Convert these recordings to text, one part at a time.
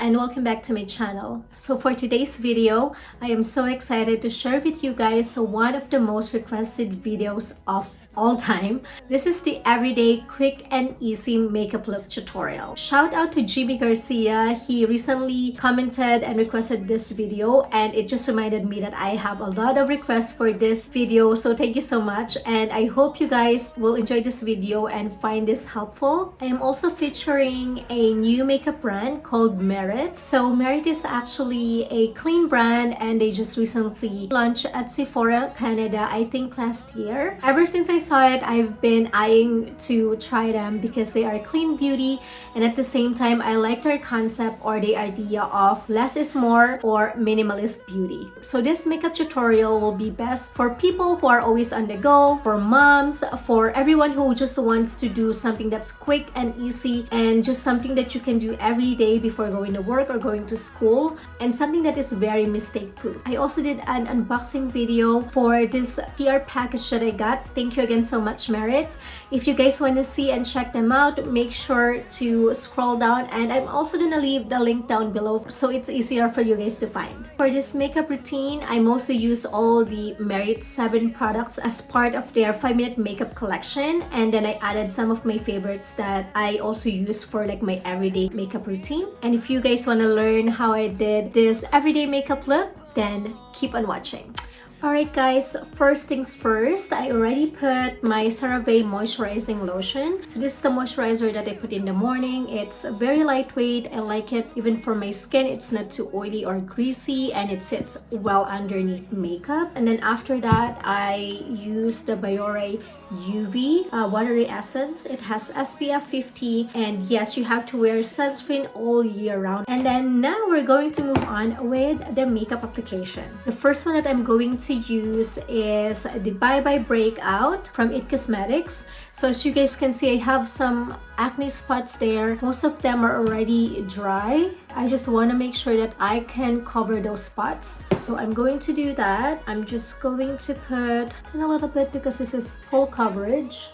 and welcome back to my channel. So for today's video, I am so excited to share with you guys one of the most requested videos of all time. This is the everyday quick and easy makeup look tutorial. Shout out to Jimmy Garcia. He recently commented and requested this video, and it just reminded me that I have a lot of requests for this video, so thank you so much, and I hope you guys will enjoy this video and find this helpful. I am also featuring a new makeup brand called Merit. So Merit is actually a clean brand, and they just recently launched at Sephora Canada, I think last year. Ever since I saw it, I've been eyeing to try them because they are clean beauty, and at the same time I like their concept or the idea of less is more or minimalist beauty. So this makeup tutorial will be best for people who are always on the go, for moms, for everyone who just wants to do something that's quick and easy and just something that you can do every day before going to work or going to school, and something that is very mistake proof. I also did an unboxing video for this PR package that I got. Thank you again so much, Merit. If you guys want to see and check them out, make sure to scroll down, and I'm also gonna leave the link down below so it's easier for you guys to find. For this makeup routine, I mostly use all the Merit 7 products as part of their 5-minute makeup collection, and then I added some of my favorites that I also use for like my everyday makeup routine. And if you guys want to learn how I did this everyday makeup look, then keep on watching. Alright guys, first things first, I already put my CeraVe moisturizing lotion. So this is the moisturizer that I put in the morning. It's very lightweight. I like it even for my skin. It's not too oily or greasy, and it sits well underneath makeup. And then after that, I use the Biore UV watery essence. It has SPF 50, and yes, you have to wear sunscreen all year round. And then now we're going to move on with the makeup application. The first one that I'm going to use is the Bye Bye Breakout from It Cosmetics. So as you guys can see, I have some acne spots there. Most of them are already dry. I just want to make sure that I can cover those spots. So I'm going to do that. I'm just going to put in a little bit because this is full coverage.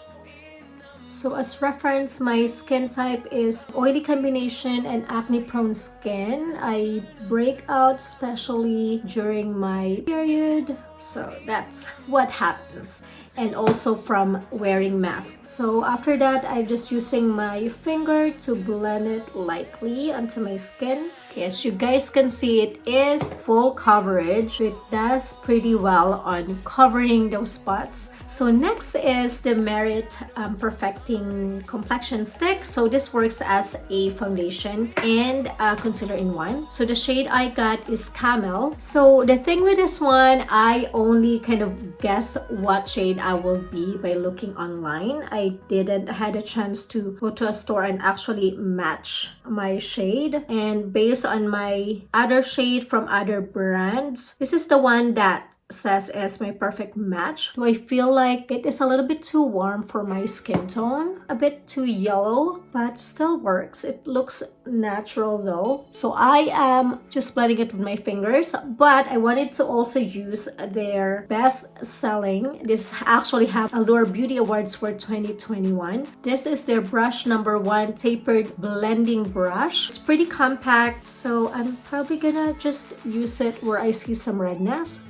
So as reference, my skin type is oily combination and acne prone skin. I break out especially during my period. So that's what happens. And also from wearing masks. So after that, I'm just using my finger to blend it lightly onto my skin. Okay, as you guys can see, it is full coverage. It does pretty well on covering those spots. So next is the Merit Perfecting Complexion Stick. So this works as a foundation and a concealer in one. So the shade I got is Camel. So the thing with this one, I only kind of guess what shade I will be by looking online. I didn't had a chance to go to a store and actually match my shade, and based on my other shade from other brands, this is the one that says is my perfect match. Do I feel like it is a little bit too warm for my skin tone? A bit too yellow, but still works. It looks natural though. So I am just blending it with my fingers, but I wanted to also use their best selling. This actually have Allure Beauty Awards for 2021. This is their brush number 1 tapered blending brush. It's pretty compact, so I'm probably gonna just use it where I see some redness.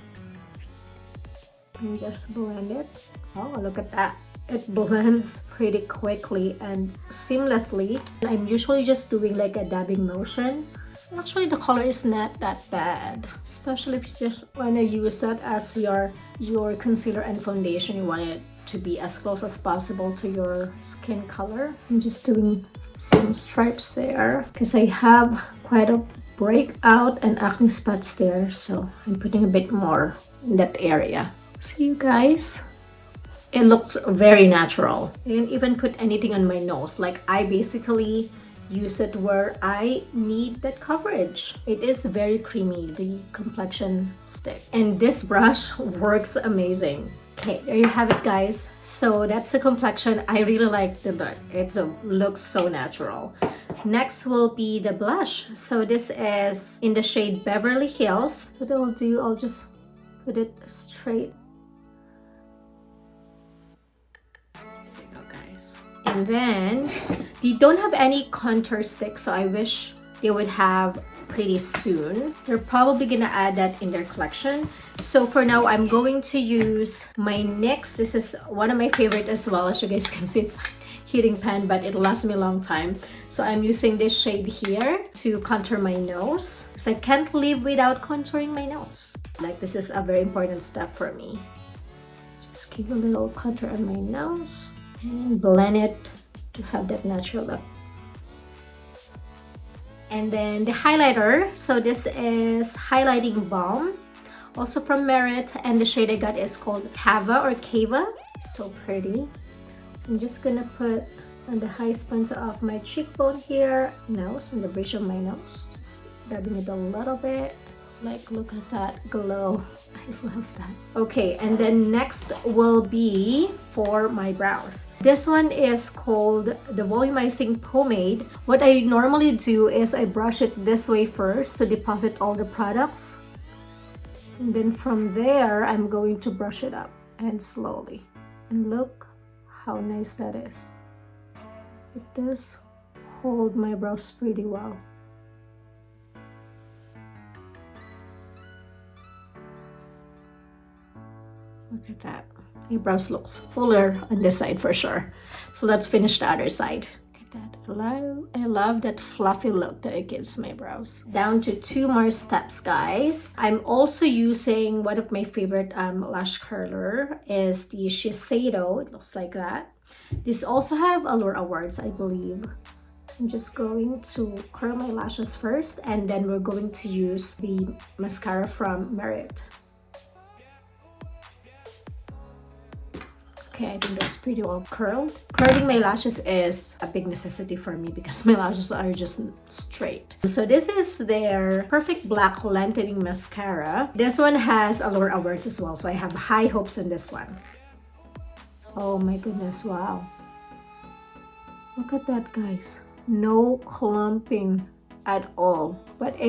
And just blend it. Oh, look at that. It blends pretty quickly and seamlessly. I'm usually just doing like a dabbing motion. Actually, the color is not that bad, especially if you just want to use that as your concealer and foundation. You want it to be as close as possible to your skin color. I'm just doing some stripes there because I have quite a breakout and acne spots there, so I'm putting a bit more in that area. See you guys, it looks very natural. I didn't even put anything on my nose. Like, I basically use it where I need that coverage. It is very creamy, the complexion stick, and this brush works amazing. Okay, there you have it guys. So that's the complexion. I really like the look. It looks so natural. Next will be the blush. So this is in the shade Beverly Hills. What I'll do, I'll just put it straight. And then they don't have any contour stick, so I wish they would have pretty soon. They're probably gonna add that in their collection. So for now, I'm going to use my NYX. This is one of my favorite as well. As you guys can see, it's heating pan, but it lasts me a long time. So I'm using this shade here to contour my nose, because I can't live without contouring my nose. Like, this is a very important step for me. Just give a little contour on my nose and blend it to have that natural look. And then the highlighter. So this is highlighting balm, also from Merit, and the shade I got is called Cava or Cava. So pretty. So I'm just gonna put on the high spots of my cheekbone here, nose, on the bridge of my nose. Just dabbing it a little bit. Like, look at that glow. I love that. Okay, and then next will be for my brows. This one is called the Volumizing Pomade. What I normally do is I brush it this way first to deposit all the products. And then from there, I'm going to brush it up and slowly. And look how nice that is. It does hold my brows pretty well. Look at that. My brows looks fuller on this side for sure. So let's finish the other side. Look at that. I love that fluffy look that it gives my brows. Down to 2 more steps, guys. I'm also using one of my favorite lash curler is the Shiseido. It looks like that. These also have Allure Awards, I believe. I'm just going to curl my lashes first, and then we're going to use the mascara from Merit. Okay, I think that's pretty well curled. Curling my lashes is a big necessity for me because my lashes are just straight. So this is their Perfect Black Lengthening Mascara. This one has Allure Awards as well, so I have high hopes on this one. Oh my goodness, wow. Look at that, guys. No clumping at all. But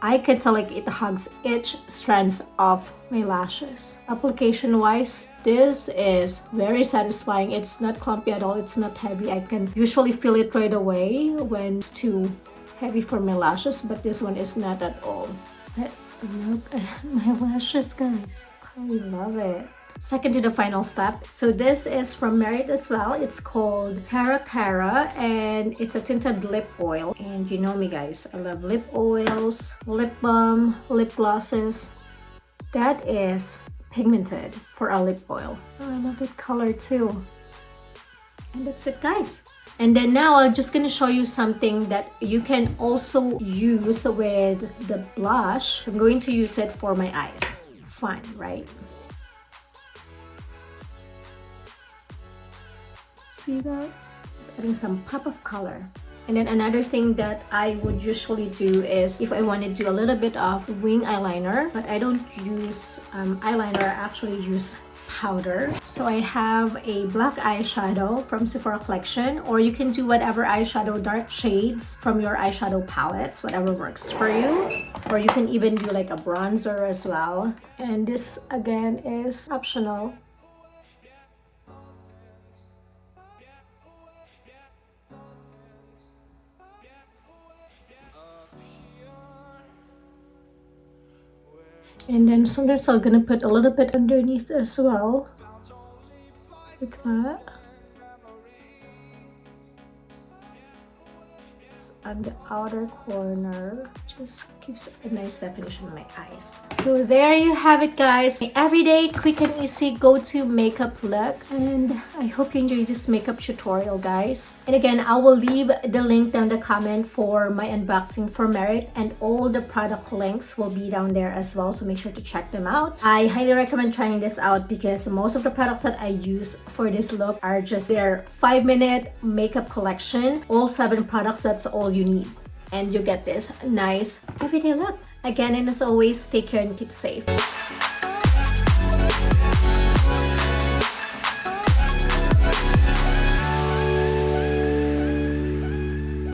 I can tell like it hugs each strands of my lashes. Application wise, this is very satisfying. It's not clumpy at all. It's not heavy. I can usually feel it right away when it's too heavy for my lashes, but this one is not at all. Look at my lashes, guys. I love it. Second to the final step. So this is from Merit as well. It's called Cara, and it's a tinted lip oil. And you know me, guys, I love lip oils, lip balm, lip glosses. That is pigmented for a lip oil. Oh, I love that color too. And that's it, guys. And then now I'm just gonna show you something that you can also use with the blush. I'm going to use it for my eyes. Fun, right? See that? Just adding some pop of color. And then another thing that I would usually do is if I want to do a little bit of wing eyeliner, but I don't use eyeliner, I actually use powder. So I have a black eyeshadow from Sephora collection, or you can do whatever eyeshadow dark shades from your eyeshadow palettes, whatever works for you. Or you can even do like a bronzer as well. And this again is optional. And then sometimes I'm gonna put a little bit underneath as well, like that. Just on the outer corner, just gives a nice definition on my eyes. So there you have it, guys. My everyday quick and easy go-to makeup look. And I hope you enjoyed this makeup tutorial, guys. And again, I will leave the link down the comment for my unboxing for Merit, and all the product links will be down there as well, so make sure to check them out. I highly recommend trying this out because most of the products that I use for this look are just their 5-minute makeup collection. All 7 products, that's all you need. And you get this nice everyday look. Again, and as always, take care and keep safe.